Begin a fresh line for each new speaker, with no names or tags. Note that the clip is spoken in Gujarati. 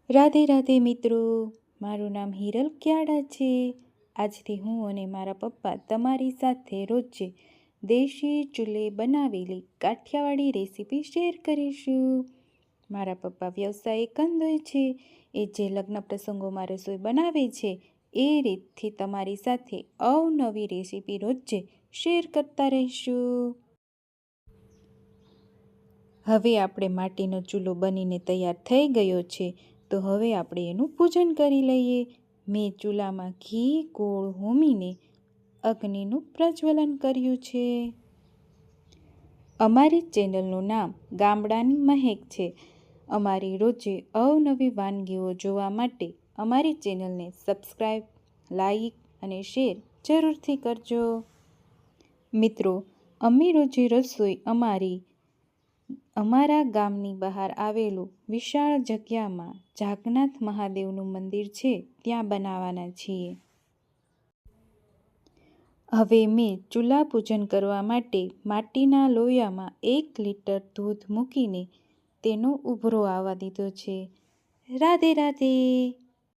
રાધે રાધે મિત્રો, મારું નામ હિરલ ક્યાડા છે। આજથી હું અને મારા પપ્પા તમારી સાથે રોજે દેશી ચૂલે બનાવેલી કાઠિયાવાડી રેસીપી શેર કરીશું। મારા પપ્પા વ્યવસાયિક કંદોય છે, એ જે લગ્ન પ્રસંગોમાં રસોઈ બનાવે છે એ રીતથી તમારી સાથે અવનવી રેસીપી રોજે શેર કરતા રહીશું। હવે આપણે માટીનો ચૂલો બનીને તૈયાર થઈ ગયો છે, તો હવે આપણે એનું પૂજન કરી લઈએ। મેં ચૂલામાં ઘી ગોળ હોમીને અગ્નિનું પ્રજ્વલન કર્યું છે। અમારી ચેનલનું નામ ગામડાની મહેક છે। અમારી રોજે અવનવી વાનગીઓ જોવા માટે અમારી ચેનલને સબસ્ક્રાઈબ, લાઈક અને શેર જરૂરથી કરજો। મિત્રો, અમે રોજે રસોઈ અમારા ગામની બહાર આવેલું વિશાળ જગ્યામાં જાગન્નાથ મહાદેવનું મંદિર છે ત્યાં બનાવવાના છીએ। હવે મેં ચૂલા પૂજન કરવા માટે માટીના લોયામાં 1 લીટર દૂધ મૂકીને તેનો ઉભરો આવવા દીધો છે। રાધે રાધે।